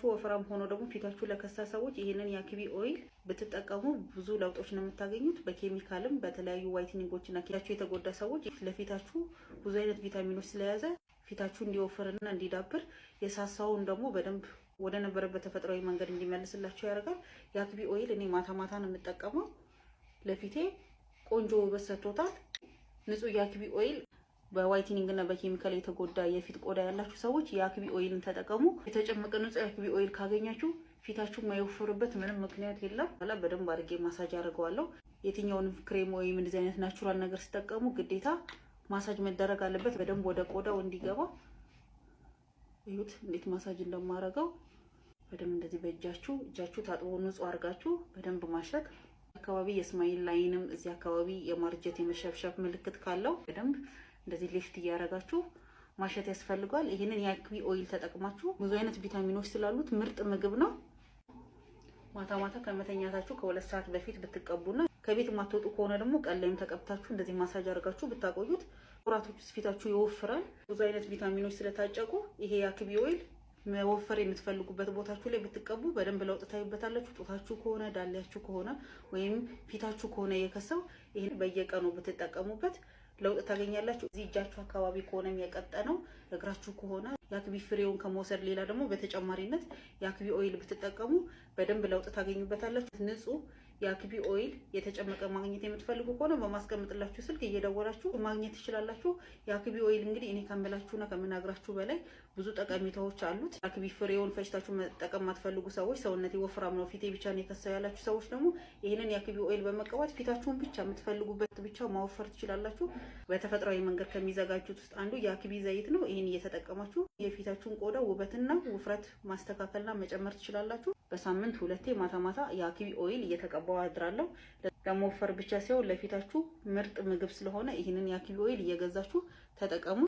ወፍራም ሆኖ ደግሞ ፊታችሁ ለከሳ ሰዎች ይሄንን የአክቢ ኦይል ብትጠቀሙ ብዙ ለውጦች ነው የምታገኙት። በኬሚካልም በተለያዩ ዋይትኒንጎችና ፊታችሁ የተጎዳ ሰዎች ለፊታችሁ ብዙ አይነት ቪታሚኖች ስለያዘ ፊታችሁ እንዲወፍርና እንዲዳብር የሳሳውን ደግሞ በደንብ ወደ ነበረበት ተፈጥሯዊ መንገድ እንዲመልስላችሁ ያደርጋል። የአክቢ ኦይል እኔ ማታ ማታ ነው የምጠቀመው። ለፊቴ ቆንጆ ውበት ሰጥቶታል። ንጹህ የአክቢ ኦይል በዋይትኒንግ እና በኬሚካል የተጎዳ የፊት ቆዳ ያላችሁ ሰዎች የአክቢ ኦይልን ተጠቀሙ። የተጨመቀ ንጹህ የአክቢ ኦይል ካገኛችሁ ፊታችሁ የማይወፍርበት ምንም ምክንያት የለም። ኋላ በደንብ አድርጌ ማሳጅ አድርገዋለሁ። የትኛውንም ክሬም ወይም እንደዚህ አይነት ናቹራል ነገር ሲጠቀሙ ግዴታ ማሳጅ መደረግ አለበት በደንብ ወደ ቆዳው እንዲገባ። እዩት እንዴት ማሳጅ እንደማረገው። በደንብ እንደዚህ በእጃችሁ ታጥቦ ንጹህ አድርጋችሁ በደንብ ማሸት። አካባቢ የስማይል ላይንም እዚህ አካባቢ የማርጀት የመሸብሸብ ምልክት ካለው በደንብ እንደዚህ ሊፍት እያደረጋችሁ ማሸት ያስፈልጋል። ይሄንን የአክቢ ኦይል ተጠቅማችሁ ብዙ አይነት ቪታሚኖች ስላሉት ምርጥ ምግብ ነው። ማታ ማታ ከመተኛታችሁ ከ2 ሰዓት በፊት ብትቀቡና ከቤት ማትወጡ ከሆነ ደግሞ ቀን ላይም ተቀብታችሁ እንደዚህ ማሳጅ አድርጋችሁ ብታቆዩት ወራቶች ፊታችሁ ይወፍራል። ብዙ አይነት ቪታሚኖች ስለታጨቁ ይሄ የአክቢ ኦይል መወፈር የምትፈልጉበት ቦታችሁ ላይ ብትቀቡ በደንብ ለውጥ ታዩበታላችሁ። ጡታችሁ ከሆነ ዳሌያችሁ ከሆነ ወይም ፊታችሁ ከሆነ የከሰው ይሄን በየቀኑ ብትጠቀሙበት ለውጥ ታገኛላችሁ። እዚህ እጃችሁ አካባቢ ከሆነ የቀጠነው እግራችሁ ከሆነ የአክቢ ፍሬውን ከመውሰድ ሌላ ደግሞ በተጨማሪነት የአክቢ ኦይል ብትጠቀሙ በደንብ ለውጥ ታገኙበታላችሁ። ንጹህ የአክቢ ኦይል የተጨመቀ ማግኘት የምትፈልጉ ከሆነ በማስቀምጥላችሁ ስልክ እየደወላችሁ ማግኘት ትችላላችሁ። የአክቢ ኦይል እንግዲህ እኔ ከምላችሁና ከምናግራችሁ በላይ ብዙ ጠቀሜታዎች አሉት። የአክቢ ፍሬውን ፈጭታችሁ መጠቀም የማትፈልጉ ሰዎች፣ ሰውነቴ ወፍራም ነው ፊቴ ብቻ ነው የከሳው ያላችሁ ሰዎች ደግሞ ይሄንን የአክቢ ኦይል በመቀባት ፊታችሁን ብቻ የምትፈልጉበት ብቻ ማወፈር ትችላላችሁ። በተፈጥሯዊ መንገድ ከሚዘጋጁት ውስጥ አንዱ የአክቢ ዘይት ነው። ይሄን እየተጠቀማችሁ የፊታችሁን ቆዳ ውበትና ውፍረት ማስተካከልና መጨመር ትችላላችሁ። በሳምንት 2 ማታ ማታ የአክቢ ኦይል እየተቀባው አድራለሁ። ለመወፈር ብቻ ሳይሆን ለፊታችሁ ምርጥ ምግብ ስለሆነ ይሄንን የአክቢ ኦይል እየገዛችሁ ተጠቀሙ።